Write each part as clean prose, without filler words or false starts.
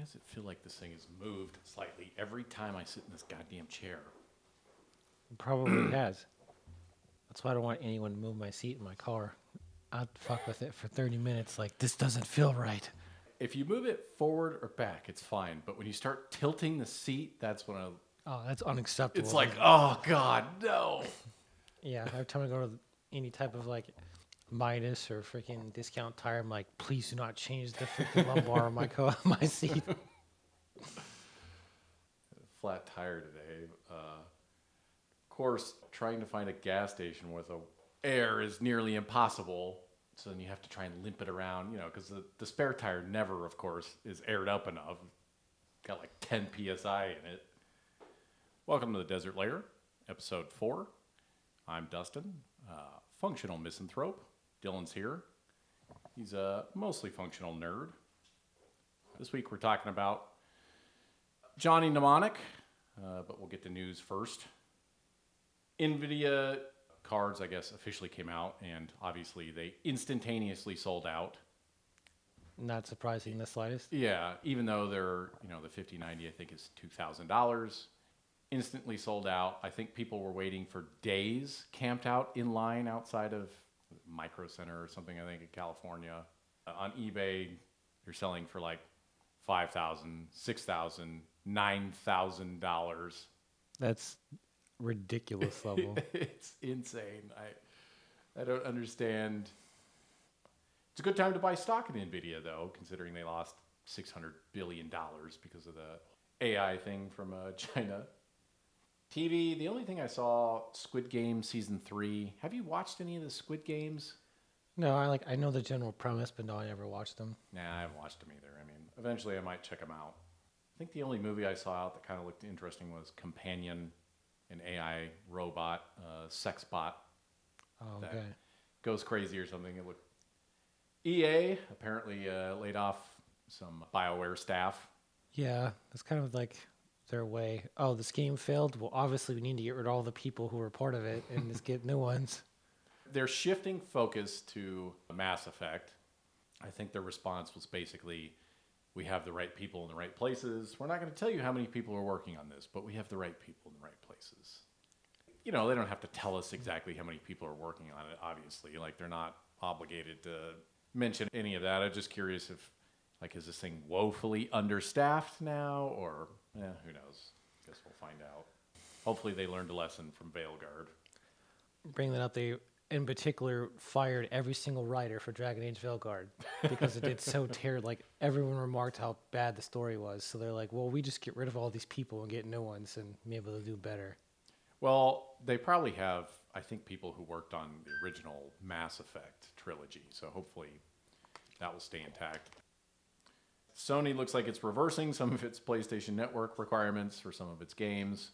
does it feel like this thing has moved slightly every time I sit in this goddamn chair? It probably has. That's why I don't want anyone to move my seat in my car. I'd fuck with it for 30 minutes like, this doesn't feel right. If you move it forward or back, it's fine. But when you start tilting the seat, that's when Oh, that's unacceptable. it's like, oh God, no. Yeah, every time I go to any type of like Midas or freaking discount tire, I'm like, please do not change the freaking lumbar on my seat. Flat tire today. Of course, trying to find a gas station with air is nearly impossible. So then you have to try and limp it around, because the spare tire never, of course, is aired up enough. Got like 10 psi in it. Welcome to the Desert Lair, episode 4. I'm Dustin, functional misanthrope. Dillon's here. He's a mostly functional nerd. This week we're talking about Johnny Mnemonic, but we'll get the news first. Nvidia cards, I guess, officially came out, and obviously they instantaneously sold out. Not surprising in the slightest. Yeah, even though they're, the 5090 I think is $2,000. Instantly sold out. I think people were waiting for days, camped out in line outside of Micro Center or something, I think, in California. On eBay, they're selling for like $5,000, $6,000, $9,000. That's ridiculous level. It's insane. I don't understand. It's a good time to buy stock in Nvidia, though, considering they lost $600 billion because of the AI thing from China. TV, the only thing I saw, Squid Game Season 3. Have you watched any of the Squid Games? No, I know the general premise, but no, I never watched them. Nah, I haven't watched them either. I mean, eventually I might check them out. I think the only movie I saw out that kind of looked interesting was Companion, an AI robot, sex bot. Oh, okay. That goes crazy or something. It looked. EA apparently laid off some Bioware staff. Yeah, that's kind of like their way. Oh, this game failed? Well, obviously we need to get rid of all the people who were part of it and just get new ones. They're shifting focus to Mass Effect. I think their response was basically, we have the right people in the right places. We're not going to tell you how many people are working on this, but we have the right people in the right places. They don't have to tell us exactly how many people are working on it, obviously. Like, they're not obligated to mention any of that. I'm just curious if, is this thing woefully understaffed now? Or, who knows? Guess we'll find out. Hopefully they learned a lesson from Veilguard. Bring that up, they in particular fired every single writer for Dragon Age Veilguard because it did so terrible. Like, everyone remarked how bad the story was. So they're like, well, we just get rid of all these people and get new ones and be able to do better. Well, they probably have, I think, people who worked on the original Mass Effect trilogy. So hopefully that will stay intact. Sony looks like it's reversing some of its PlayStation Network requirements for some of its games.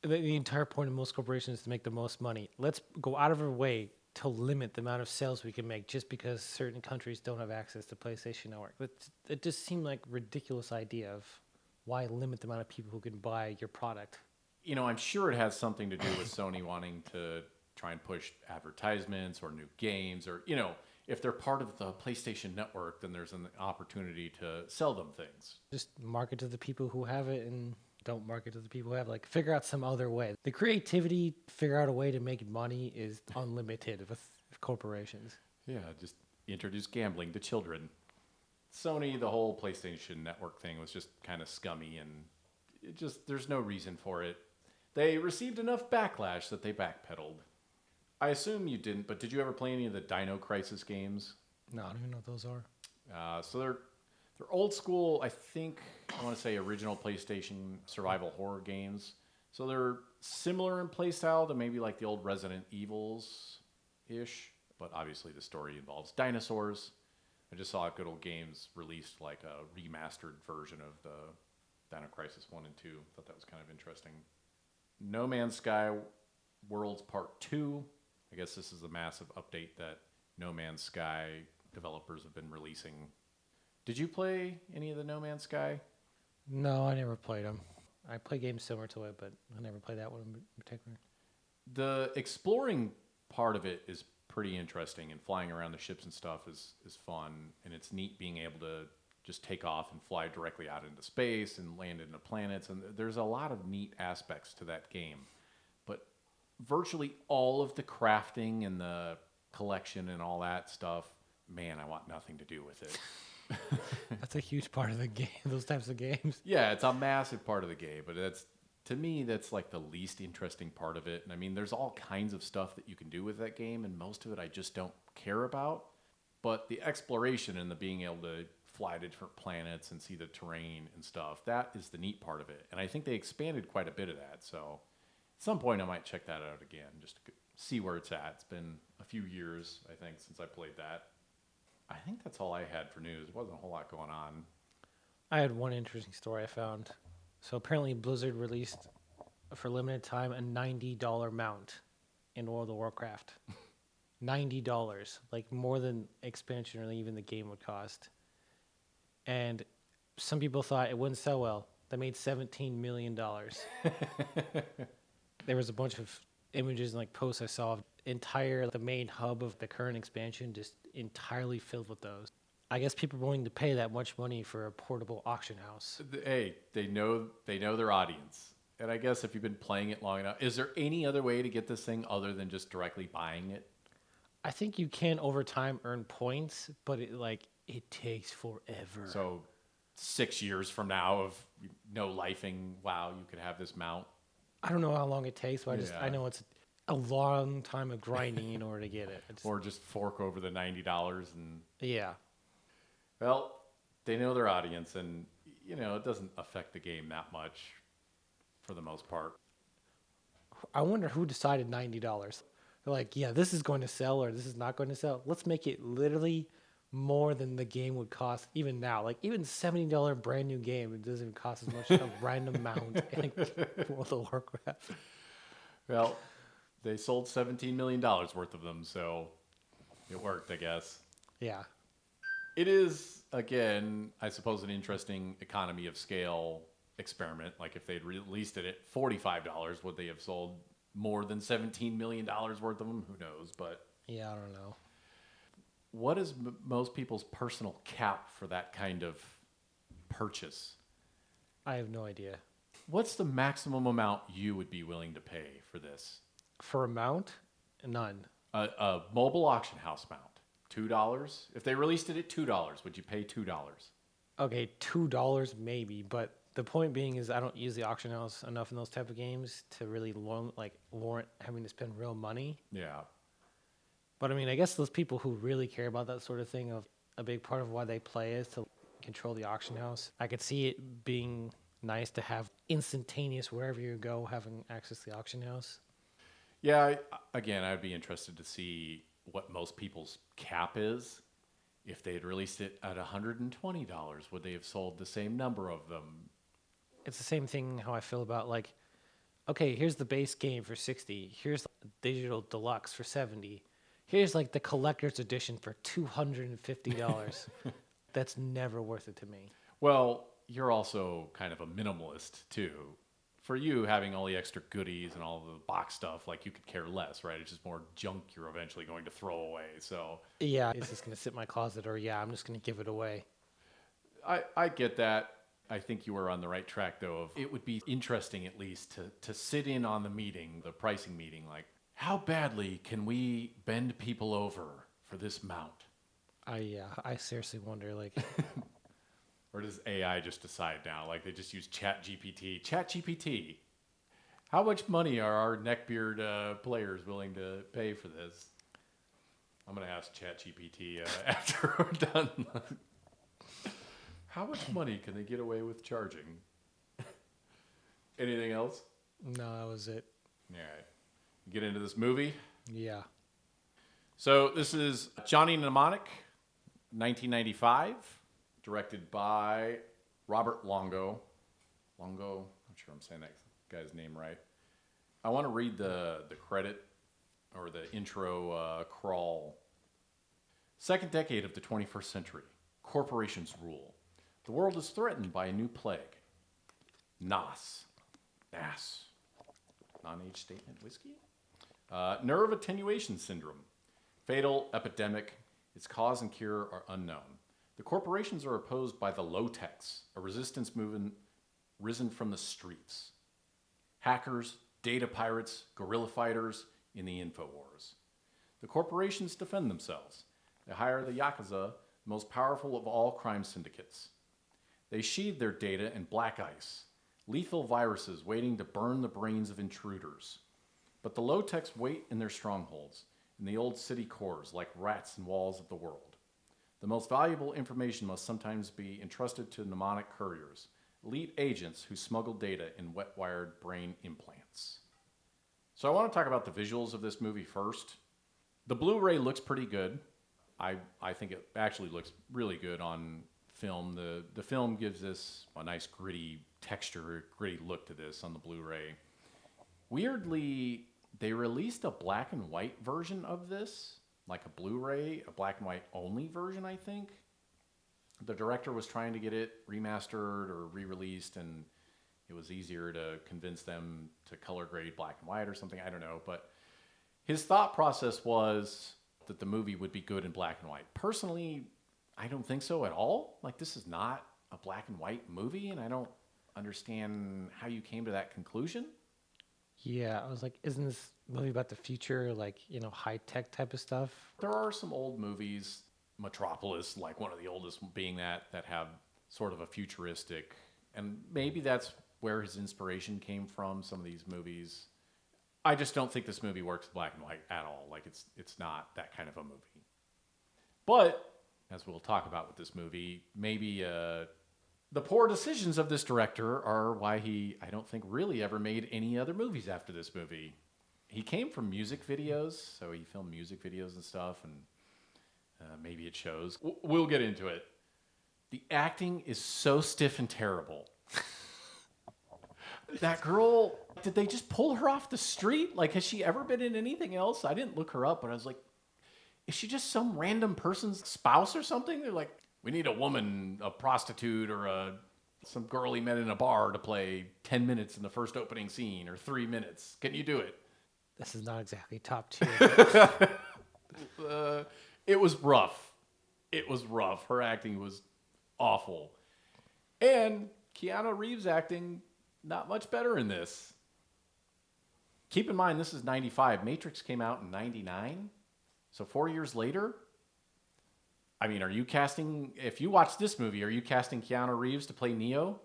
The entire point of most corporations is to make the most money. Let's go out of our way to limit the amount of sales we can make just because certain countries don't have access to PlayStation Network. It just seemed like a ridiculous idea of why limit the amount of people who can buy your product. I'm sure it has something to do with Sony wanting to try and push advertisements or new games or, if they're part of the PlayStation Network, then there's an opportunity to sell them things. Just market to the people who have it and don't market to the people who have it. Figure out some other way. The creativity, figure out a way to make money is unlimited with corporations. Yeah, just introduce gambling to children. Sony, the whole PlayStation Network thing was just kind of scummy and there's no reason for it. They received enough backlash that they backpedaled. I assume you didn't, but did you ever play any of the Dino Crisis games? No, I don't even know what those are. So they're old school, I think, I want to say original PlayStation survival horror games. So they're similar in playstyle to maybe like the old Resident Evils-ish, but obviously the story involves dinosaurs. I just saw Good Old Games released like a remastered version of the Dino Crisis 1 and 2. Thought that was kind of interesting. No Man's Sky Worlds Part 2. I guess this is a massive update that No Man's Sky developers have been releasing. Did you play any of the No Man's Sky? No, I never played them. I play games similar to it, but I never played that one in particular. The exploring part of it is pretty interesting, and flying around the ships and stuff is fun, and it's neat being able to just take off and fly directly out into space and land into planets. And there's a lot of neat aspects to that game. But virtually all of the crafting and the collection and all that stuff, man, I want nothing to do with it. That's a huge part of the game, those types of games. Yeah, it's a massive part of the game, but to me, that's like the least interesting part of it. And I mean, there's all kinds of stuff that you can do with that game, and most of it I just don't care about. But the exploration and the being able to fly to different planets and see the terrain and stuff, that is the neat part of it. And I think they expanded quite a bit of that. So at some point, I might check that out again, just to see where it's at. It's been a few years, I think, since I played that. I think that's all I had for news. There wasn't a whole lot going on. I had one interesting story I found. So apparently Blizzard released for limited time a $90 mount in World of Warcraft. $90, like more than expansion or even the game would cost. And some people thought it wouldn't sell well. They made $17 million. There was a bunch of images and like posts I saw of the main hub of the current expansion just entirely filled with those. I guess people are willing to pay that much money for a portable auction house. Hey, they know their audience. And I guess if you've been playing it long enough, is there any other way to get this thing other than just directly buying it? I think you can over time earn points, but it takes forever. So 6 years from now of no lifing, wow, you could have this mount. I don't know how long it takes, but I know it's a long time of grinding in order to get it. Or just fork over the $90 and... Yeah. Well, they know their audience, and, it doesn't affect the game that much for the most part. I wonder who decided $90. They're like, yeah, this is going to sell or this is not going to sell. Let's make it literally more than the game would cost even now. Like, even $70 brand new game, it doesn't even cost as much as a random amount in World of Warcraft. Well, they sold $17 million worth of them, so it worked, I guess. Yeah. It is, again, I suppose, an interesting economy of scale experiment. Like, if they'd released it at $45, would they have sold more than $17 million worth of them? Who knows? But yeah, I don't know. What is most people's personal cap for that kind of purchase? I have no idea. What's the maximum amount you would be willing to pay for this? For a mount? None. A mobile auction house mount. $2? If they released it at $2, would you pay $2? Okay, $2 maybe, but the point being is I don't use the auction house enough in those type of games to really warrant having to spend real money. Yeah. But I mean, I guess those people who really care about that sort of thing, of a big part of why they play is to control the auction house. I could see it being nice to have instantaneous wherever you go having access to the auction house. Yeah, again, I'd be interested to see what most people's cap is. If they had released it at $120, would they have sold the same number of them? It's the same thing how I feel about okay, here's the base game for $60. Here's the digital deluxe for $70. Here's the collector's edition for $250. That's never worth it to me. Well, you're also kind of a minimalist too. For you, having all the extra goodies and all the box stuff, you could care less, right? It's just more junk you're eventually going to throw away. So yeah, it's just going to sit in my closet, or I'm just going to give it away. I get that. I think you were on the right track, though. Of it would be interesting, at least, to sit in on the meeting, the pricing meeting. How badly can we bend people over for this mount? I seriously wonder, Or does AI just decide now? They just use ChatGPT. ChatGPT, how much money are our neckbeard players willing to pay for this? I'm going to ask ChatGPT after we're done. How much money can they get away with charging? Anything else? No, that was it. All right. Get into this movie? Yeah. So this is Johnny Mnemonic, 1995. Directed by Robert Longo. Longo, I'm sure I'm saying that guy's name right. I want to read the credit or the intro crawl. Second decade of the 21st century. Corporations rule. The world is threatened by a new plague. NAS. Non-age statement whiskey? Nerve attenuation syndrome. Fatal epidemic. Its cause and cure are unknown. The corporations are opposed by the low-techs, a resistance movement risen from the streets. Hackers, data pirates, guerrilla fighters in the InfoWars. The corporations defend themselves. They hire the Yakuza, the most powerful of all crime syndicates. They sheathe their data in black ice, lethal viruses waiting to burn the brains of intruders. But the low-techs wait in their strongholds, in the old city cores like rats in walls of the world. The most valuable information must sometimes be entrusted to mnemonic couriers, elite agents who smuggle data in wet-wired brain implants. So I want to talk about the visuals of this movie first. The Blu-ray looks pretty good. I think it actually looks really good on film. The film gives this a nice gritty texture, gritty look to this on the Blu-ray. Weirdly, they released a black and white version of this, like a Blu-ray, a black and white only version, I think. The director was trying to get it remastered or re-released, and it was easier to convince them to color grade black and white or something. I don't know. But his thought process was that the movie would be good in black and white. Personally, I don't think so at all. Like, this is not a black and white movie, and I don't understand how you came to that conclusion. Yeah, I was like, isn't this movie about the future, like, high-tech type of stuff? There are some old movies, Metropolis, like one of the oldest being that have sort of a futuristic, and maybe that's where his inspiration came from, some of these movies. I just don't think this movie works black and white at all. Like, it's not that kind of a movie. But, as we'll talk about with this movie, maybe the poor decisions of this director are why he, I don't think, really ever made any other movies after this movie. He came from music videos, so he filmed music videos and stuff, and maybe it shows. We'll get into it. The acting is so stiff and terrible. That girl, did they just pull her off the street? Like, has she ever been in anything else? I didn't look her up, but I was like, is she just some random person's spouse or something? They're like, we need a woman, a prostitute, or some girl he met in a bar to play 10 minutes in the first opening scene, or 3 minutes. Can you do it? This is not exactly top tier. It was rough. It was rough. Her acting was awful. And Keanu Reeves' acting, not much better in this. Keep in mind, this is 95. Matrix came out in 99. So 4 years later. I mean, are you casting, if you watch this movie, are you casting Keanu Reeves to play Neo?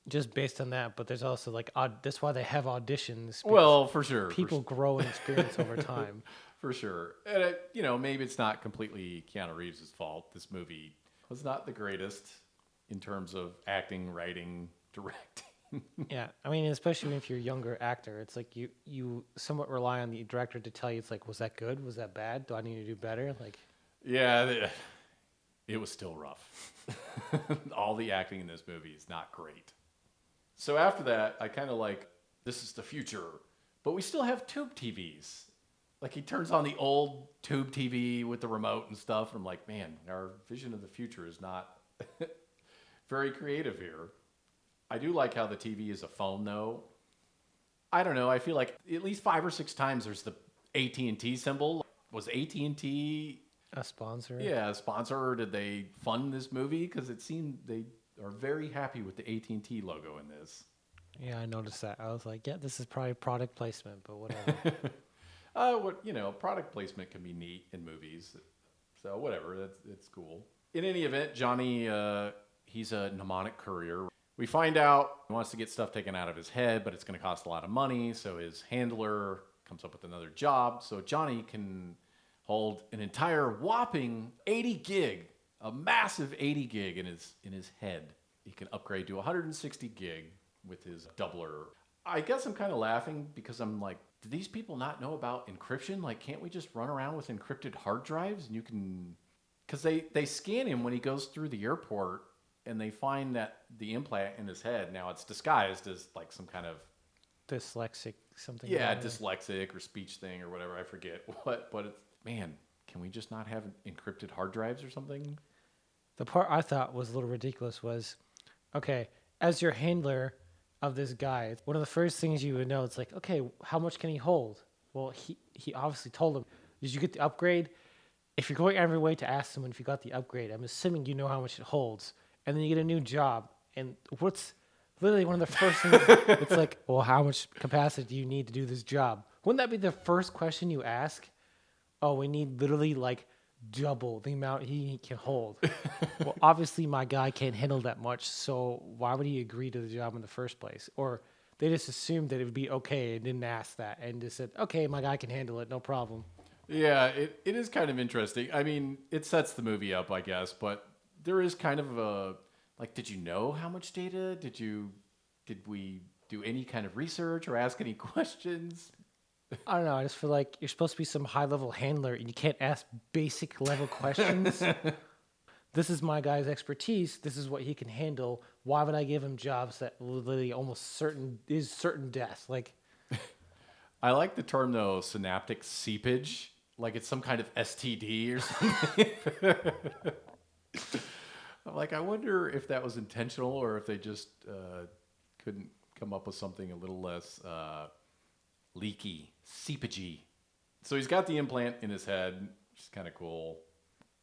Just based on that, but there's also like, that's why they have auditions. Well, for sure. People grow in experience over time. For sure. And, maybe it's not completely Keanu Reeves' fault. This movie was not the greatest in terms of acting, writing, directing. Yeah, I mean, especially if you're a younger actor, it's like you somewhat rely on the director to tell you, it's like, was that good? Was that bad? Do I need to do better? Like, yeah, it was still rough. All the acting in this movie is not great. So after that, I kind of like, this is the future, but we still have tube TVs. Like, he turns on the old tube TV with the remote and stuff. And I'm like, man, our vision of the future is not very creative here. I do like how the TV is a phone, though. I don't know. I feel like at least 5 or 6 times there's the AT&T symbol. Was AT&T a sponsor? Yeah, a sponsor, or did they fund this movie? Because it seemed they are very happy with the AT&T logo in this. Yeah, I noticed that. I was like, yeah, this is probably product placement, but whatever. Product placement can be neat in movies. So whatever, it's cool. In any event, Johnny, he's a mnemonic courier. We find out he wants to get stuff taken out of his head, but it's going to cost a lot of money. So his handler comes up with another job. So Johnny can hold an entire whopping 80 gig, a massive 80 gig in his head. He can upgrade to 160 gig with his doubler. I guess I'm kind of laughing because I'm like, do these people not know about encryption? Like, can't we just run around with encrypted hard drives? And you can, because they scan him when he goes through the airport, and they find that the implant in his head, now it's disguised as like some kind of dyslexic something. Yeah, dyslexic or speech thing or whatever. I forget what, but it's, man, can we just not have encrypted hard drives or something? The part I thought was a little ridiculous was, okay, as your handler of this guy, one of the first things you would know, it's like, okay, how much can he hold? Well, he obviously told him, did you get the upgrade? if you're going out of your way to ask someone if you got the upgrade, I'm assuming you know how much it holds, and then you get a new job, and what's literally one of the first things? It's like, well, how much capacity do you need to do this job? Wouldn't that be the first question you ask? Oh, we need literally like double the amount he can hold. Well, obviously my guy can't handle that much, so why would he agree to the job in the first place? Or they just assumed that it would be okay and didn't ask that and just said, okay, my guy can handle it, no problem. Yeah, it is kind of interesting. I mean, it sets the movie up, I guess, but there is kind of a like, did you know how much data? Did we do any kind of research or ask any questions? I don't know. I just feel like you're supposed to be some high level handler and you can't ask basic level questions. This is my guy's expertise. This is what he can handle. Why would I give him jobs that literally almost certain death? Like, I like the term though, synaptic seepage, like it's some kind of STD or something. I'm like, I wonder if that was intentional or if they just couldn't come up with something a little less leaky, seepagey. So he's got the implant in his head, which is kind of cool.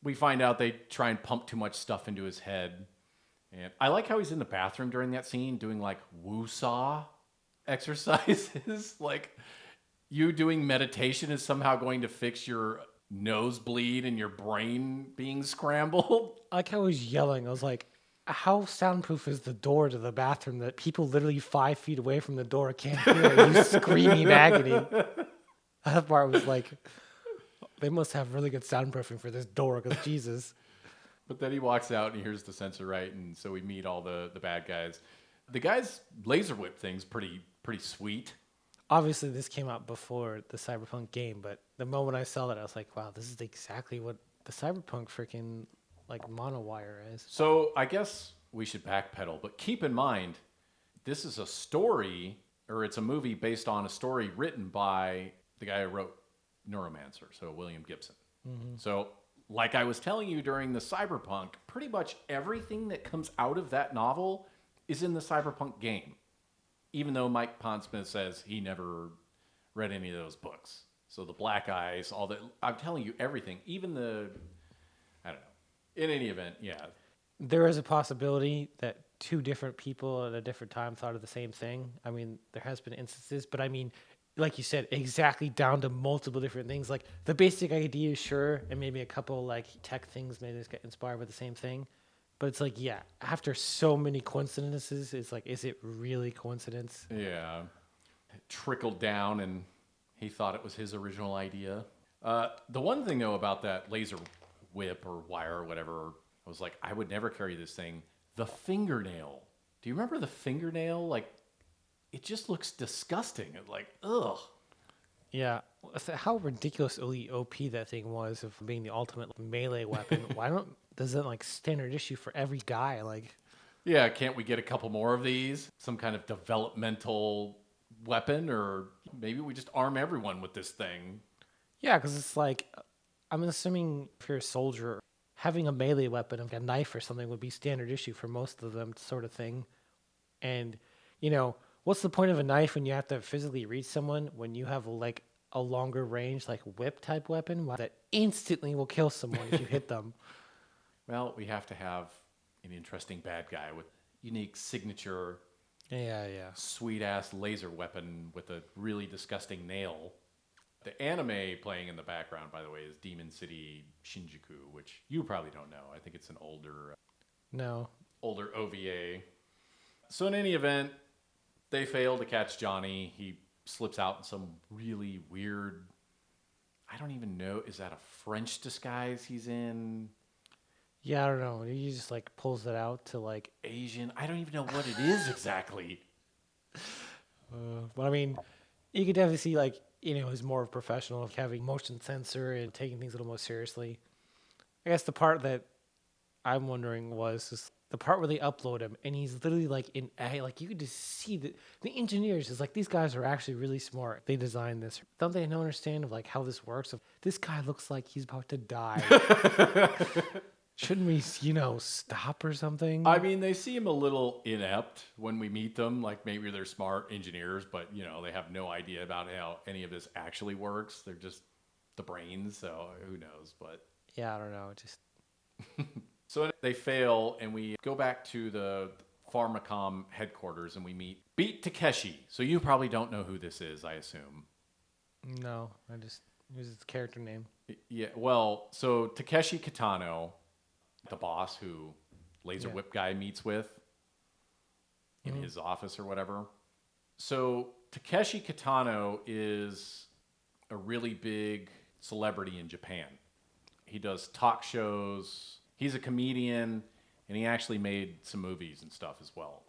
We find out they try and pump too much stuff into his head. And I like how he's in the bathroom during that scene doing like woo-saw exercises. Like, you doing meditation is somehow going to fix your nosebleed and your brain being scrambled. I like how he's yelling. I was like, how soundproof is the door to the bathroom that people literally 5 feet away from the door can't hear you screaming in agony? That part was like, they must have really good soundproofing for this door because Jesus. But then he walks out and he hears the sensor right, and so we meet all the bad guys. The guy's laser whip thing's pretty sweet. Obviously, this came out before the Cyberpunk game, but the moment I saw that, I was like, wow, this is exactly what the Cyberpunk freaking like monowire is. So I guess we should backpedal, but keep in mind, this is a story, or it's a movie based on a story written by the guy who wrote Neuromancer, so William Gibson. Mm-hmm. So, like I was telling you during the Cyberpunk, pretty much everything that comes out of that novel is in the Cyberpunk game. Even though Mike Pondsmith says he never read any of those books. So the Black Eyes, all that, I'm telling you everything, even I don't know. In any event, yeah. There is a possibility that two different people at a different time thought of the same thing. I mean, there has been instances, but I mean, like you said, exactly down to multiple different things. Like the basic idea, sure, and maybe a couple like tech things maybe just get inspired by the same thing. But it's like, yeah, after so many coincidences, it's like, is it really coincidence? Yeah. It trickled down and he thought it was his original idea. The one thing, though, about that laser whip or wire or whatever, I was like, I would never carry this thing. The fingernail. Do you remember the fingernail? Like, it just looks disgusting. It's like, ugh. Yeah. How ridiculously OP that thing was of being the ultimate melee weapon. Does it like standard issue for every guy? Like, Yeah, can't we get a couple more of these? Some kind of developmental weapon, or maybe we just arm everyone with this thing. yeah, because it's like, I'm assuming if you're a soldier, having a melee weapon, like a knife or something, would be standard issue for most of them, sort of thing. And, what's the point of a knife when you have to physically reach someone when you have like a longer range, like whip type weapon that instantly will kill someone if you hit them? Well, we have to have an interesting bad guy with unique signature, Yeah, yeah. sweet ass laser weapon with a really disgusting nail. The anime playing in the background, by the way, is Demon City Shinjuku, which you probably don't know. I think it's an No. older OVA. So in any event, they fail to catch Johnny. He slips out in some really weird, I don't even know, is that a French disguise he's in? Yeah, I don't know. He just like pulls it out to like. Asian? I don't even know what it is exactly. But I mean, you could definitely see like, he's more of a professional, having motion sensor and taking things a little more seriously. I guess the part that I'm wondering was just the part where they upload him and he's literally like like you could just see the engineers is like, these guys are actually really smart. They designed this. Don't they understand of like how this works? If this guy looks like he's about to die. Shouldn't we, stop or something? I mean, they seem a little inept when we meet them. Like, maybe they're smart engineers, but, they have no idea about how any of this actually works. They're just the brains, so who knows. But Yeah, I don't know. Just So they fail, and we go back to the Pharmacom headquarters, and we meet Beat Takeshi. So you probably don't know who this is, I assume. no. I just use his character name. Yeah, well, so Takeshi Kitano, the boss who Laser Yeah. Whip Guy meets with in his office or whatever. So Takeshi Kitano is a really big celebrity in Japan. He does talk shows. He's a comedian, and he actually made some movies and stuff as well.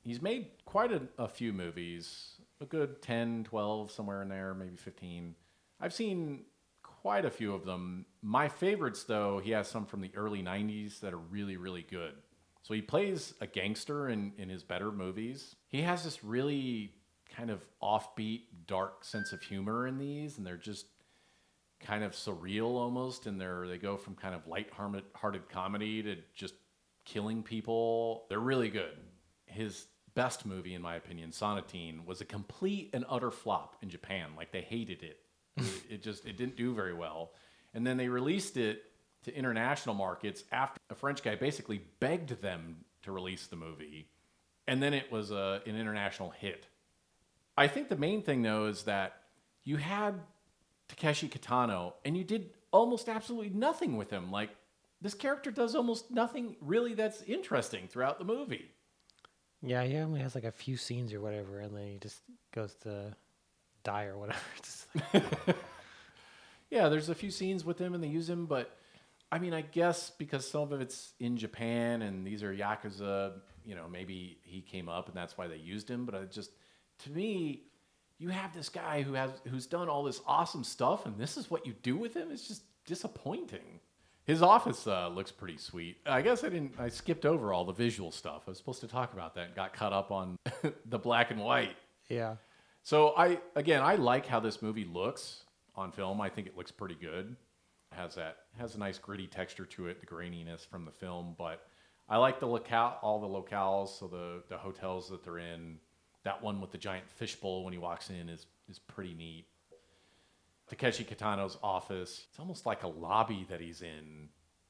He's made quite a few movies, a good 10, 12, somewhere in there, maybe 15. I've seen quite a few of them. My favorites, though, he has some from the early 90s that are really, really good. So he plays a gangster in his better movies. He has this really kind of offbeat, dark sense of humor in these, and they're just kind of surreal almost, and they go from kind of light-hearted comedy to just killing people. They're really good. His best movie, in my opinion, Sonatine, was a complete and utter flop in Japan. Like, they hated it. It didn't do very well. And then they released it to international markets after a French guy basically begged them to release the movie. And then it was an international hit. I think the main thing, though, is that you had Takeshi Kitano, and you did almost absolutely nothing with him. Like, this character does almost nothing really that's interesting throughout the movie. Yeah, he only has like a few scenes or whatever, and then he just goes to die or whatever. Just like, Yeah, there's a few scenes with him, and they use him, but I mean, I guess because some of it's in Japan, and these are Yakuza, maybe he came up, and that's why they used him. But to me, you have this guy who's done all this awesome stuff, and this is what you do with him. It's just disappointing. His office looks pretty sweet. I guess I skipped over all the visual stuff. I was supposed to talk about that and got caught up on the black and white. yeah. So I like how this movie looks on film. I think it looks pretty good. It has a nice gritty texture to it, the graininess from the film. But I like all the locales, so the hotels that they're in. That one with the giant fishbowl when he walks in is pretty neat. Takeshi Kitano's office, it's almost like a lobby that he's in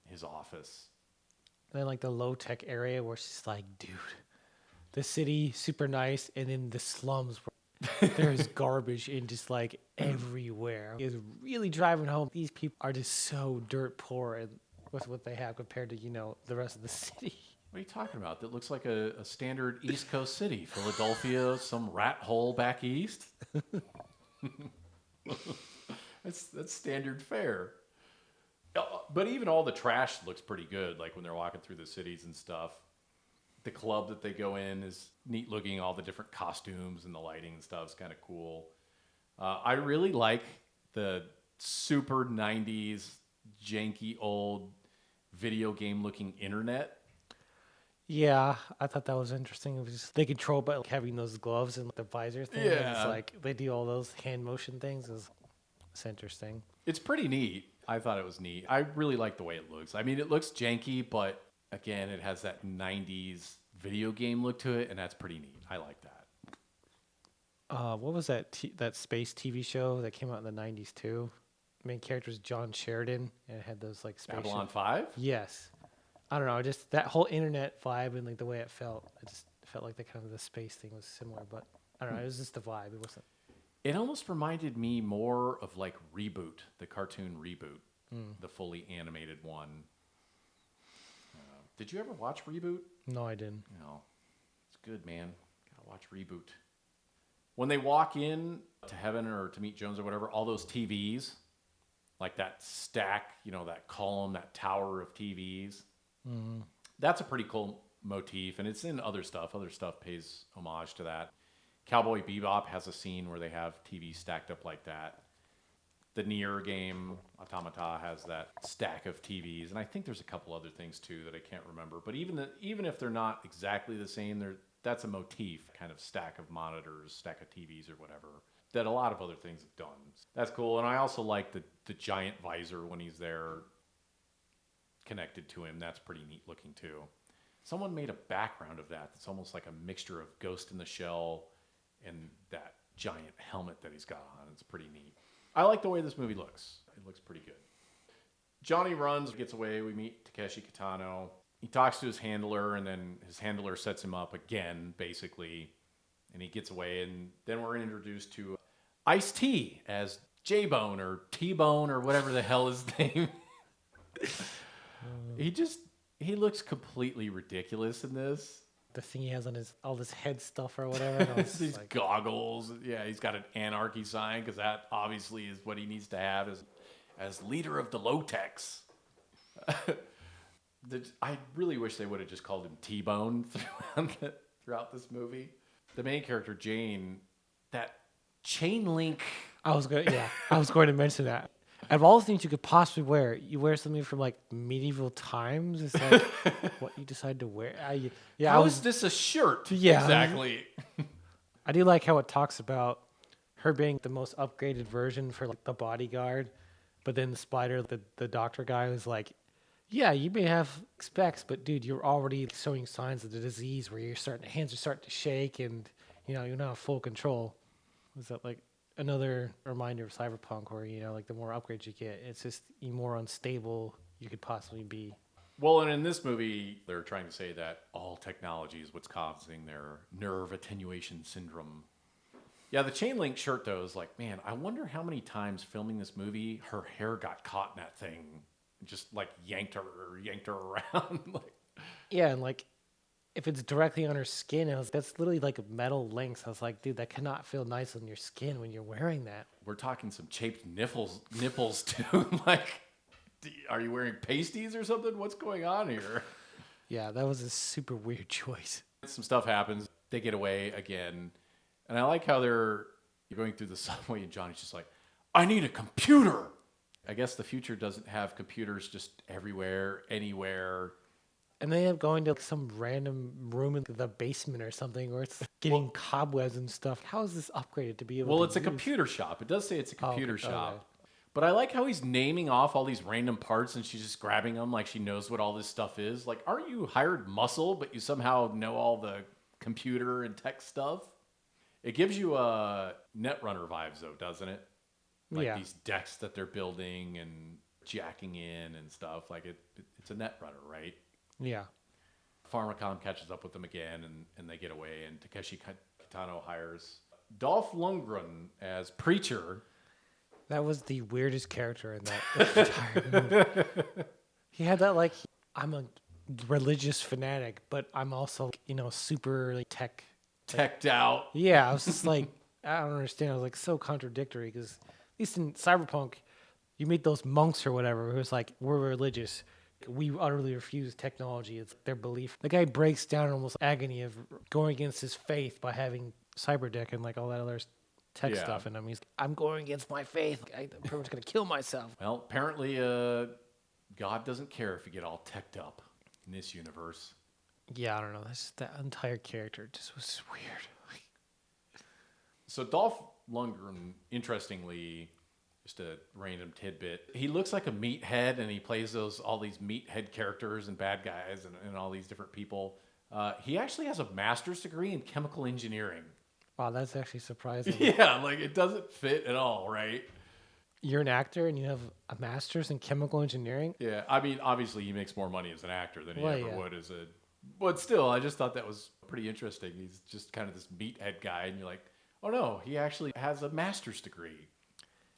his office. Then like the low tech area where it's just like, dude, the city super nice, and then the slums where there's garbage in just like everywhere. It's really driving home. These people are just so dirt poor and with what they have compared to the rest of the city. What are you talking about? That looks like a standard East Coast city. Philadelphia, some rat hole back east. That's standard fare. But even all the trash looks pretty good, like when they're walking through the cities and stuff. The club that they go in is neat looking, all the different costumes and the lighting and stuff is kind of cool. I really like the super 90s janky old video game looking internet. Yeah, I thought that was interesting. It was just the control, but like having those gloves and the visor thing. And it's Yeah. like they do all those hand motion things. It's interesting. It's pretty neat. I thought it was neat. I really like the way it looks. I mean, it looks janky, but again, it has that 90s video game look to it, and that's pretty neat. I like that. What was that space TV show that came out in the '90s too? The main character was John Sheridan, and it had those like spaceship. Babylon 5? Yes, I don't know, just that whole internet vibe and like the way it felt. It just felt like the space thing was similar, but I don't know. It was just the vibe. It wasn't. It almost reminded me more of like Reboot, the cartoon Reboot, the fully animated one. Did you ever watch Reboot? No, I didn't. No. It's good, man. Gotta watch Reboot. When they walk in to heaven or to meet Jones or whatever, all those TVs, like that stack, that column, that tower of TVs, that's a pretty cool motif, and it's in other stuff. Other stuff pays homage to that. Cowboy Bebop has a scene where they have TVs stacked up like that. The Nier game, Automata, has that stack of TVs, and I think there's a couple other things too that I can't remember. But even if they're not exactly the same, that's a motif, kind of stack of monitors, stack of TVs or whatever, that a lot of other things have done. That's cool, and I also like the giant visor when he's there connected to him. That's pretty neat looking too. Someone made a background of that that's almost like a mixture of Ghost in the Shell and that giant helmet that he's got on. It's pretty neat. I like the way this movie looks. It looks pretty good. Johnny runs, gets away. We meet Takeshi Kitano. He talks to his handler, and then his handler sets him up again, basically. And he gets away, and then we're introduced to Ice-T as J-Bone or T-Bone or whatever the hell his name. He looks completely ridiculous in this. The thing he has on all this head stuff or whatever. And These goggles. Yeah, he's got an anarchy sign because that obviously is what he needs to have as leader of the Low-Techs. I really wish they would have just called him T-Bone throughout this movie. The main character, Jane, that chain link. I was going to mention that. Out of all the things you could possibly wear, you wear something from like medieval times. It's like what you decide to wear. How is this a shirt? Yeah, exactly. I do like how it talks about her being the most upgraded version for like the bodyguard, but then the spider, the doctor guy, was like, "Yeah, you may have specs, but dude, you're already showing signs of the disease where hands are starting to shake, and you're not full control." Was that like another reminder of Cyberpunk, where like the more upgrades you get, it's just the more unstable you could possibly be. Well, and in this movie, they're trying to say that all technology is what's causing their nerve attenuation syndrome. Yeah, the chain link shirt though is like, man, I wonder how many times filming this movie her hair got caught in that thing, just like yanked her around. Yeah, and like if it's directly on her skin, that's literally like metal links. I was like, dude, that cannot feel nice on your skin when you're wearing that. We're talking some chafed nipples too. Like, are you wearing pasties or something? What's going on here? Yeah, that was a super weird choice. Some stuff happens. They get away again. And I like how they're going through the subway and Johnny's just like, I need a computer. I guess the future doesn't have computers just everywhere, anywhere. And they end up going to some random room in the basement or something where it's getting cobwebs and stuff. How is this upgraded to be able to Well, it's a computer shop. It does say it's a computer shop. Okay. But I like how he's naming off all these random parts and she's just grabbing them like she knows what all this stuff is. Like, aren't you hired muscle, but you somehow know all the computer and tech stuff? It gives you Netrunner vibes, though, doesn't it? Like these decks that they're building and jacking in and stuff. Like it's a Netrunner, right? Yeah. Pharmacom catches up with them again, and they get away. And Takeshi Kitano hires Dolph Lundgren as Preacher. That was the weirdest character in that entire movie. He had that like, I'm a religious fanatic, but I'm also super like teched out. Yeah, I was just like, I don't understand. I was like so contradictory because at least in Cyberpunk, you meet those monks or whatever who's like, we're religious. We utterly refuse technology. It's their belief. The guy breaks down in almost agony of going against his faith by having cyberdeck and like all that other tech stuff. And I'm going against my faith. I'm pretty much going to kill myself. Well, apparently God doesn't care if you get all teched up in this universe. Yeah, I don't know. That entire character just was weird. So Dolph Lundgren, interestingly, just a random tidbit, he looks like a meathead, and he plays all these meathead characters and bad guys and all these different people. He actually has a master's degree in chemical engineering. Wow, that's actually surprising. Yeah, like it doesn't fit at all, right? You're an actor and you have a master's in chemical engineering? Yeah, I mean, obviously he makes more money as an actor than he ever would as a... But still, I just thought that was pretty interesting. He's just kind of this meathead guy, and you're like, oh no, he actually has a master's degree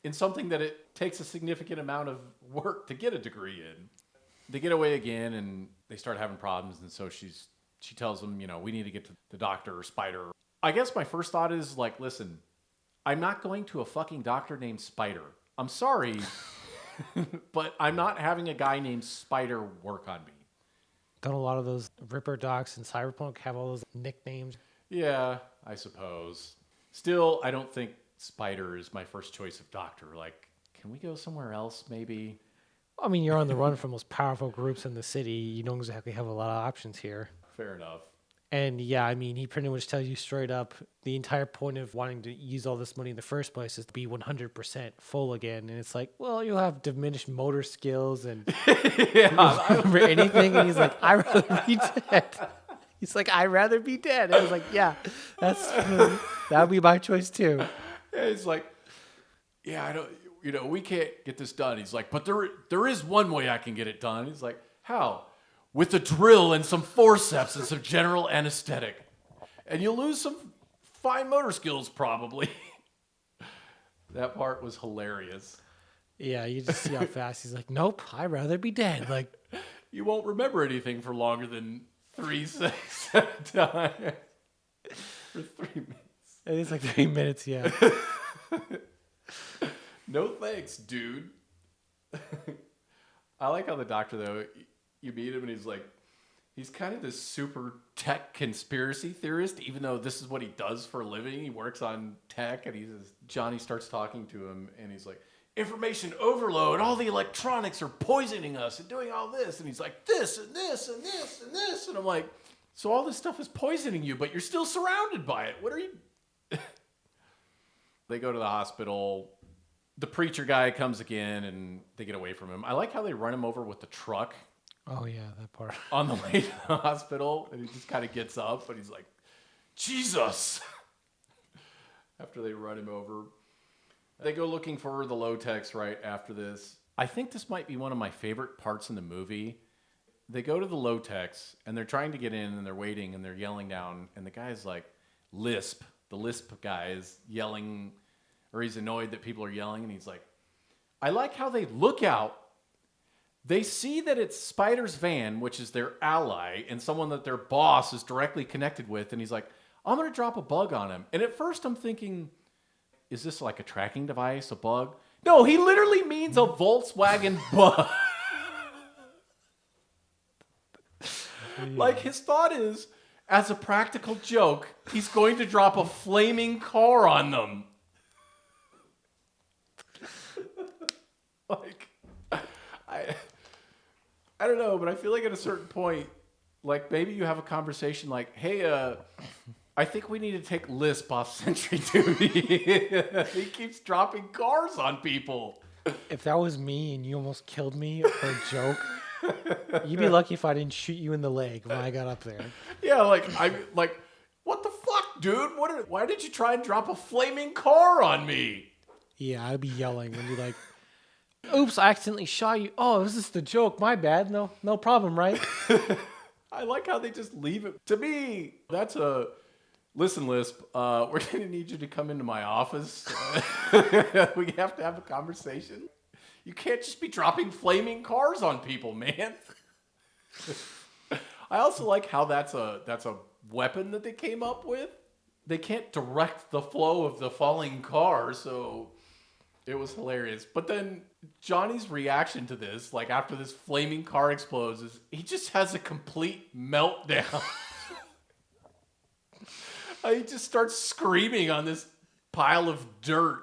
in something that it takes a significant amount of work to get a degree in. They get away again, and they start having problems, and so she tells them, we need to get to the doctor or Spider. I guess my first thought is like, listen, I'm not going to a fucking doctor named Spider. I'm sorry, but I'm not having a guy named Spider work on me. Don't a lot of those Ripper docs in Cyberpunk have all those nicknames? Yeah, I suppose. Still, I don't think Spider is my first choice of doctor. Like, can we go somewhere else, maybe? I mean, you're on the run from the most powerful groups in the city. You don't exactly have a lot of options here. Fair enough. And yeah, I mean, he pretty much tells you straight up the entire point of wanting to use all this money in the first place is to be 100% full again. And it's like, well, you'll have diminished motor skills and you don't remember anything. And he's like, I'd rather be dead. He's like, I'd rather be dead. And I was like, yeah, that would be my choice too. Yeah, it's like, we can't get this done. He's like, but there is one way I can get it done. He's like, how? With a drill and some forceps and some general anesthetic. And you'll lose some fine motor skills probably. That part was hilarious. Yeah, you just see how fast he's like, nope, I'd rather be dead. Like, You won't remember anything for longer than 3 seconds at a time. For 3 minutes. it is like 3 minutes, yeah. No thanks, dude. I like how the doctor, though, you meet him and he's kind of this super tech conspiracy theorist, even though this is what he does for a living. He works on tech, and Johnny starts talking to him, and he's like, information overload, all the electronics are poisoning us and doing all this. And he's like, this and this and this and this. And I'm like, so all this stuff is poisoning you, but you're still surrounded by it. What are you? They go to the hospital. The preacher guy comes again, and they get away from him. I like how they run him over with the truck. Oh, yeah, that part. On the way to the hospital, and he just kind of gets up, and he's like, Jesus! After they run him over. They go looking for the low-techs right after this. I think this might be one of my favorite parts in the movie. They go to the low-techs, and they're trying to get in, and they're waiting, and they're yelling down, and the guy's like, Lisp. The Lisp guy is yelling, or he's annoyed that people are yelling, and he's like, I like how they look out. They see that it's Spider's van, which is their ally, and someone that their boss is directly connected with, and he's like, I'm going to drop a bug on him. And at first I'm thinking, is this like a tracking device, a bug? No, he literally means a Volkswagen bug. Like, his thought is, as a practical joke, he's going to drop a flaming car on them. Like, I don't know, but I feel like at a certain point, like, maybe you have a conversation like, hey, I think we need to take Lisp off sentry duty. He keeps dropping cars on people. If that was me and you almost killed me for a joke, you'd be lucky if I didn't shoot you in the leg when I got up there. Yeah, like, what the fuck, dude? Why did you try and drop a flaming car on me? Yeah, I'd be yelling and be like, oops, I accidentally shot you. Oh, this is the joke. My bad. No problem, right? I like how they just leave it. To me, that's a... Listen, Lisp, we're going to need you to come into my office. We have to have a conversation. You can't just be dropping flaming cars on people, man. I also like how that's a weapon that they came up with. They can't direct the flow of the falling car, so it was hilarious. But then Johnny's reaction to this, like after this flaming car explodes, is he just has a complete meltdown. He just starts screaming on this pile of dirt.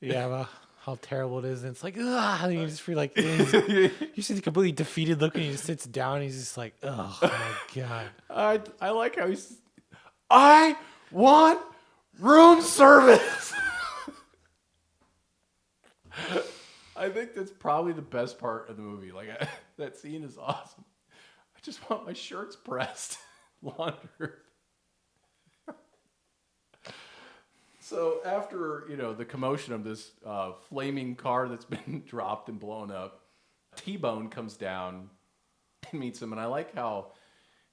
Yeah, well, how terrible it is. And it's like, ugh. And you just feel like, you see the completely defeated look, and he just sits down. And he's just like, oh my God. I like how he's, I want room service. I think that's probably the best part of the movie. Like, that scene is awesome. I just want my shirts pressed, laundered. So after, the commotion of this flaming car that's been dropped and blown up, T-Bone comes down and meets him. And I like how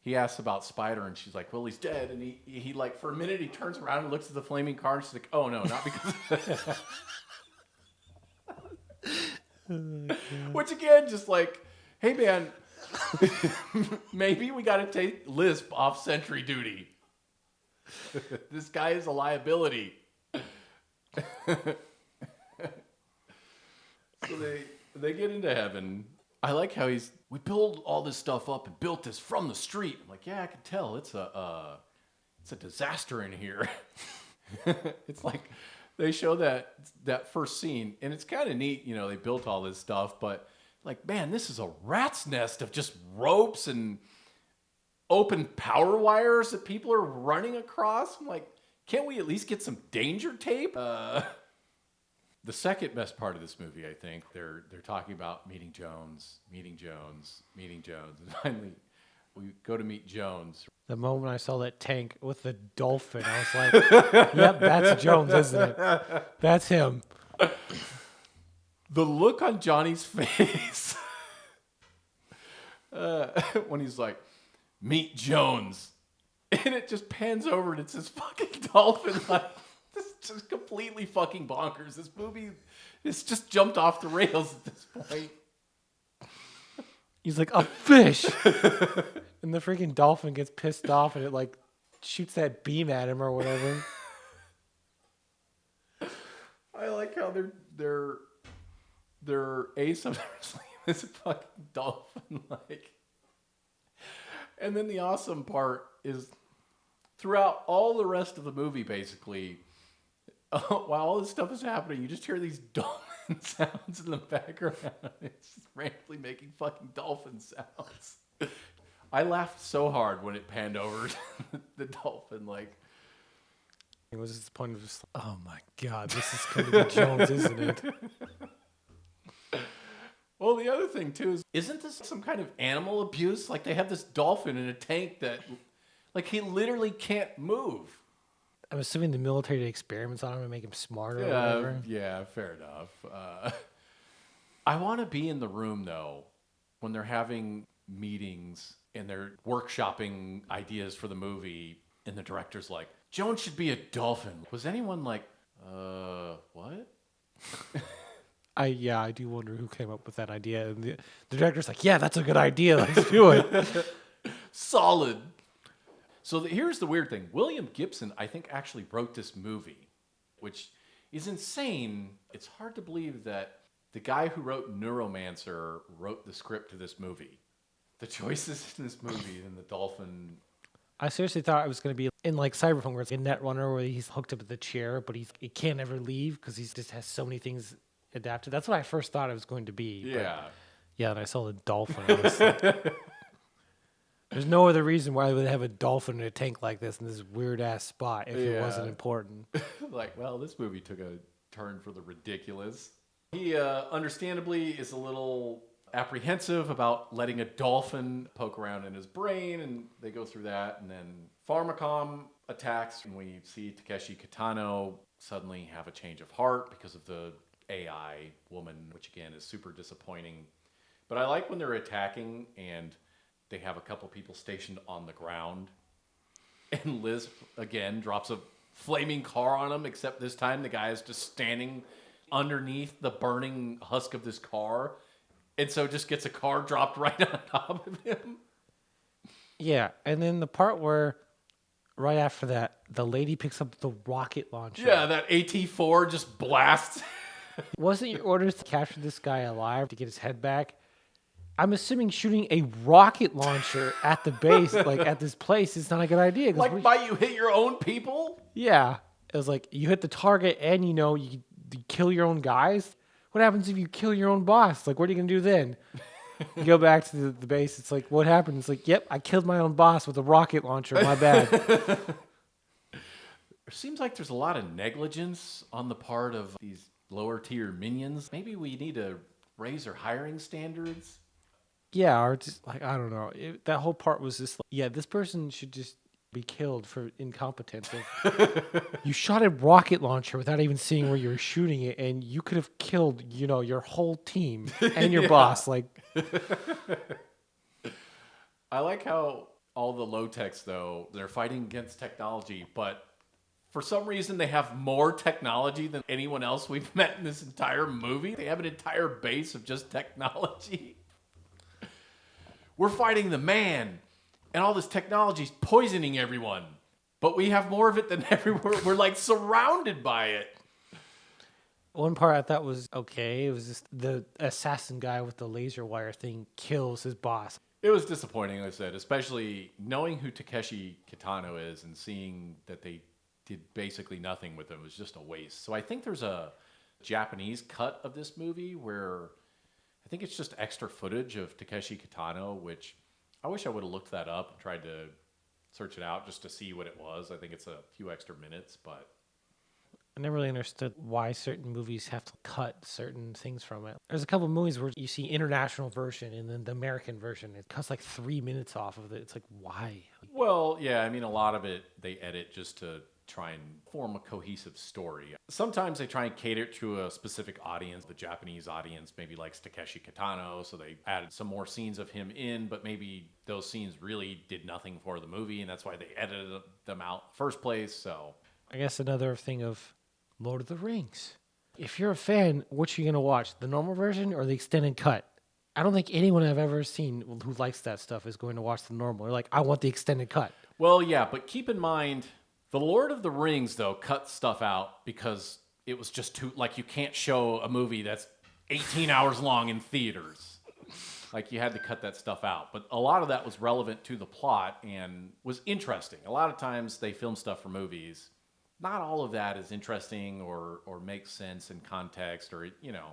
he asks about Spider, and she's like, well, he's dead. And he like, for a minute, he turns around and looks at the flaming car, and she's like, oh, no, not because of Which, again, just like, hey, man, maybe we got to take Lisp off sentry duty. This guy is a liability. So they get into heaven. I like how we build all this stuff up and built this from the street. I'm like, yeah, I can tell it's a disaster in here. It's like they show that first scene, and it's kind of neat. They built all this stuff, but like, man, this is a rat's nest of just ropes and open power wires that people are running across. I'm like, can't we at least get some danger tape? The second best part of this movie, I think, they're talking about meeting Jones. And finally, we go to meet Jones. The moment I saw that tank with the dolphin, I was like, yep, that's Jones, isn't it? That's him. The look on Johnny's face when he's like, "Meet Jones," and it just pans over and it's this fucking dolphin. Like, this is just completely fucking bonkers. This movie has just jumped off the rails at this point. He's like, a fish! And the freaking dolphin gets pissed off and it like shoots that beam at him or whatever. I like how their ace of their sleeve is a fucking dolphin, like. And then the awesome part is throughout all the rest of the movie, basically, while all this stuff is happening, you just hear these dolphin sounds in the background. It's just randomly making fucking dolphin sounds. I laughed so hard when it panned over to the dolphin, like. It was just the point of just, oh my god, this is going to be Jones, isn't it? Well, the other thing too is, isn't this some kind of animal abuse? Like they have this dolphin in a tank that, like, he literally can't move. I'm assuming the military did experiments on him to make him smarter or Yeah, whatever. yeah, fair enough. I want to be in the room though when they're having meetings and they're workshopping ideas for the movie, and the director's like, "Jones should be a dolphin." Was anyone like, what? I do wonder who came up with that idea. And the director's like, yeah, that's a good idea. Let's do it. Solid. So here's the weird thing. William Gibson, I think, actually wrote this movie, which is insane. It's hard to believe that the guy who wrote Neuromancer wrote the script to this movie. The choices in this movie and the dolphin. I seriously thought it was going to be in like Cyberpunk where it's a Netrunner where he's hooked up to the chair, but he can't ever leave because he just has so many things adapted. That's what I first thought it was going to be. Yeah. Yeah, and I saw the dolphin. I was like, there's no other reason why they would have a dolphin in a tank like this in this weird ass spot if it wasn't important. Like, well, this movie took a turn for the ridiculous. He understandably is a little apprehensive about letting a dolphin poke around in his brain, and they go through that, and then Pharmacom attacks, and we see Takeshi Kitano suddenly have a change of heart because of the AI woman, which again is super disappointing. But I like when they're attacking and they have a couple people stationed on the ground, and Liz again drops a flaming car on him, except this time the guy is just standing underneath the burning husk of this car, and so just gets a car dropped right on top of him. Yeah, and then the part where right after that, the lady picks up the rocket launcher. Yeah, that Ep4 just blasts. Wasn't your orders to capture this guy alive to get his head back? I'm assuming shooting a rocket launcher at the base, like at this place, is not a good idea. Like, by you hit your own people? Yeah. It was like, you hit the target and you kill your own guys? What happens if you kill your own boss? Like, what are you going to do then? You go back to the base, it's like, what happened? It's like, yep, I killed my own boss with a rocket launcher. My bad. It seems like there's a lot of negligence on the part of these lower tier minions. Maybe we need to raise our hiring standards. Yeah, or just like, I don't know. That whole part was just like, yeah, this person should just be killed for incompetence. You shot a rocket launcher without even seeing where you were shooting it, and you could have killed, your whole team and your boss. Like, I like how all the low techs, though, they're fighting against technology, but for some reason they have more technology than anyone else we've met in this entire movie. They have an entire base of just technology. We're fighting the man, and all this technology's poisoning everyone. But we have more of it than everywhere. We're like surrounded by it. one part I thought was okay. It was just the assassin guy with the laser wire thing kills his boss. It was disappointing, like I said, especially knowing who Takeshi Kitano is and seeing that they did basically nothing with him was just a waste. So I think there's a Japanese cut of this movie where I think it's just extra footage of Takeshi Kitano, which I wish I would have looked that up and tried to search it out just to see what it was. I think it's a few extra minutes, but I never really understood why certain movies have to cut certain things from it. There's a couple of movies where you see international version and then the American version. It cuts like 3 minutes off of it. It's like, why? Well, yeah, I mean, a lot of it they edit just to try and form a cohesive story. Sometimes they try and cater to a specific audience. The Japanese audience maybe likes Takeshi Kitano, so they added some more scenes of him in, but maybe those scenes really did nothing for the movie, and that's why they edited them out in the first place. So I guess another thing of Lord of the Rings. If you're a fan, what you gonna watch? The normal version or the extended cut? I don't think anyone I've ever seen who likes that stuff is going to watch the normal. They're like, I want the extended cut. well, yeah, but keep in mind, the Lord of the Rings, though, cut stuff out because it was just too, like, you can't show a movie that's 18 hours long in theaters. Like, you had to cut that stuff out. But a lot of that was relevant to the plot and was interesting. A lot of times they film stuff for movies. Not all of that is interesting or makes sense in context or, you know,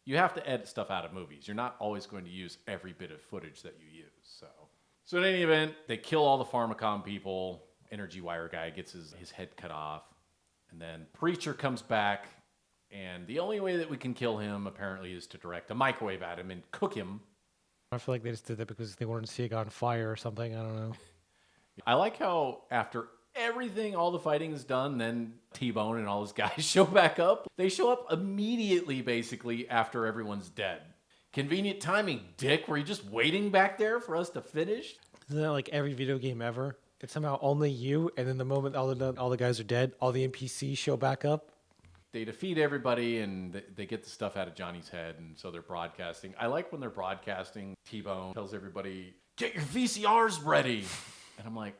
you have to edit stuff out of movies. You're not always going to use every bit of footage that you use. So in any event, they kill all the Pharmacom people. Energy wire guy gets his head cut off. And then Preacher comes back. And the only way that we can kill him, apparently, is to direct a microwave at him and cook him. I feel like they just did that because they wanted to see it on fire or something. I don't know. I like how after everything, all the fighting is done, then T-Bone and all his guys show back up. They show up immediately, basically, after everyone's dead. Convenient timing, Dick. Were you just waiting back there for us to finish? Isn't that like every video game ever? It's somehow only you, and then the moment all the guys are dead, all the NPCs show back up. They defeat everybody, and they get the stuff out of Johnny's head, and so they're broadcasting. I like when they're broadcasting. T-Bone tells everybody, "Get your VCRs ready," and I'm like,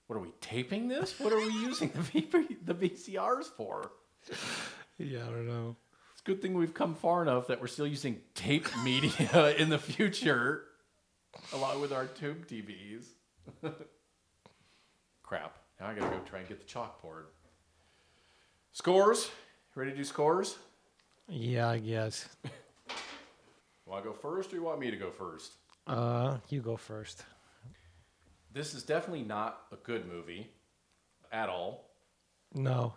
"What are we taping this? What are we using the VCRs for?" Yeah, I don't know. It's a good thing we've come far enough that we're still using tape media in the future, along with our tube TVs. Crap. Now I gotta go try and get the chalkboard. Scores? Ready to do scores? Yeah, I guess. You want to go first or you want me to go first? You go first. This is definitely not a good movie at all. No.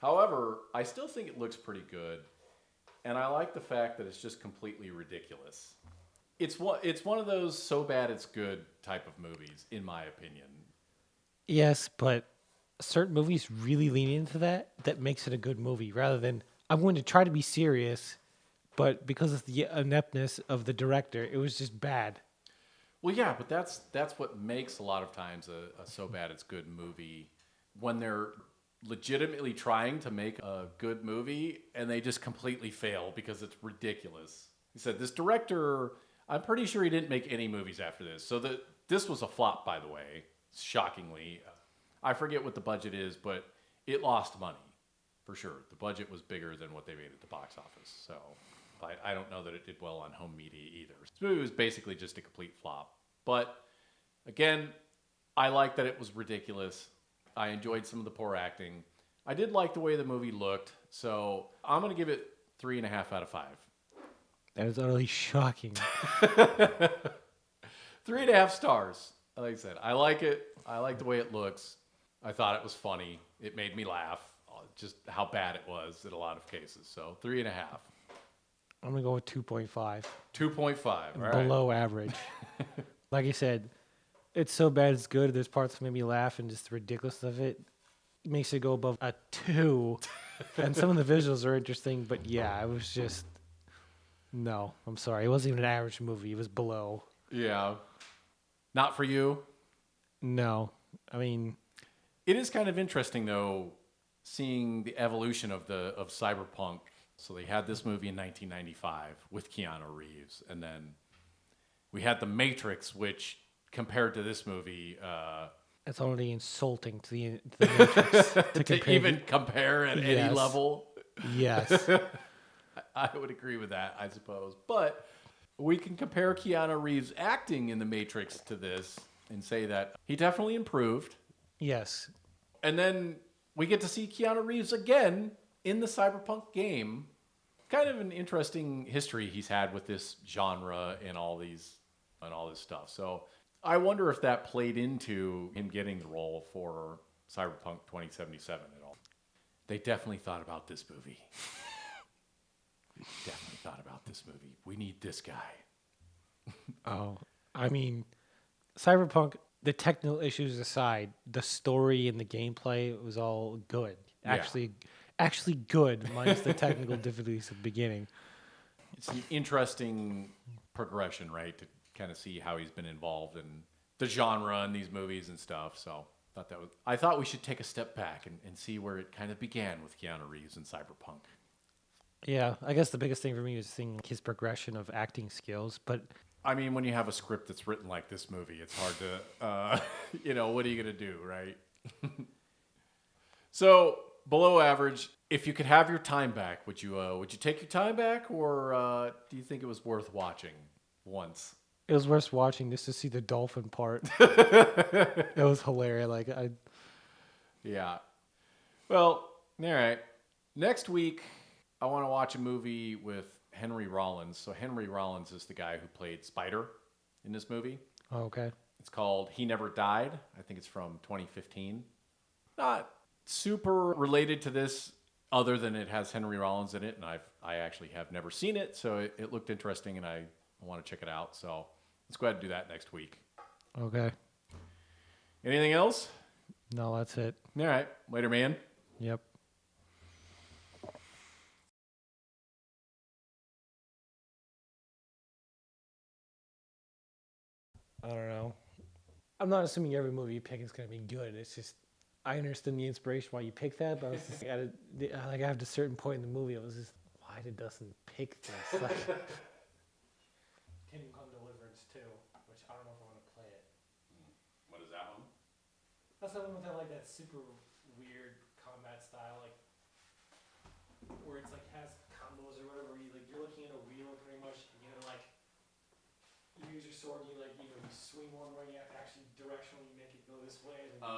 However, I still think it looks pretty good. And I like the fact that it's just completely ridiculous. It's one of those so bad it's good type of movies, in my opinion. Yes, but certain movies really lean into that makes it a good movie rather than I'm going to try to be serious, but because of the ineptness of the director, it was just bad. Well, yeah, but that's what makes a lot of times a so bad it's good movie, when they're legitimately trying to make a good movie and they just completely fail because it's ridiculous. He said this director, I'm pretty sure he didn't make any movies after this. So this was a flop, by the way, shockingly. I forget what the budget is, but it lost money for sure. The budget was bigger than what they made at the box office. So I don't know that it did well on home media either. This movie was basically just a complete flop. But again, I like that it was ridiculous. I enjoyed some of the poor acting. I did like the way the movie looked. So I'm going to give it 3.5 out of 5. That is utterly shocking. 3.5 stars. Like I said, I like it. I like the way it looks. I thought it was funny. It made me laugh. Just how bad it was in a lot of cases. So 3.5. I'm going to go with 2.5. 2.5. All right. Below average. Like I said, it's so bad it's good. There's parts that made me laugh and just the ridiculous of it makes it go above a 2. And some of the visuals are interesting, but yeah, it was just... No, I'm sorry. It wasn't even an average movie. It was below. Yeah. Not for you? No. I mean... It is kind of interesting, though, seeing the evolution of cyberpunk. So they had this movie in 1995 with Keanu Reeves, and then we had The Matrix, which compared to this movie, it's already insulting to the Matrix to even compare at any Yes. level. Yes. I would agree with that, I suppose. But we can compare Keanu Reeves' acting in The Matrix to this and say that he definitely improved. Yes. And then we get to see Keanu Reeves again in the cyberpunk game. Kind of an interesting history he's had with this genre and all this stuff. So I wonder if that played into him getting the role for Cyberpunk 2077 at all. They definitely thought about this movie. Definitely thought about this movie. We need this guy. Oh, I mean, Cyberpunk. The technical issues aside, the story and the gameplay was all good. Yeah. Actually good, minus the technical difficulties at the beginning. It's an interesting progression, right? To kind of see how he's been involved in the genre and these movies and stuff. So I thought we should take a step back and see where it kind of began with Keanu Reeves and Cyberpunk. Yeah, I guess the biggest thing for me was seeing his progression of acting skills, but I mean, when you have a script that's written like this movie, it's hard to, what are you going to do, right? So, below average, if you could have your time back, would you take your time back, or do you think it was worth watching once? it was worth watching just to see the dolphin part. It was hilarious. Yeah. Well, all right. Next week, I want to watch a movie with Henry Rollins. So Henry Rollins is the guy who played Spider in this movie. Oh, okay. It's called He Never Died. I think it's from 2015. Not super related to this, other than it has Henry Rollins in it, and I actually have never seen it, so it looked interesting, and I want to check it out. So let's go ahead and do that next week. Okay. Anything else? No, that's it. All right. Later, man. Yep. I don't know. I'm not assuming every movie you pick is going to be good. It's just, I understand the inspiration why you picked that, but I was just, I have a certain point in the movie, I was just, why did Dustin pick this? Like, Kingdom Come Deliverance 2, which I don't know if I want to play it. What is that one? That's the one with that super weird combat style, like, where it's like has combos or whatever, where you're looking at a wheel pretty much, and you use your sword, and you swing one way, you have to actually directionally make it go this way. And then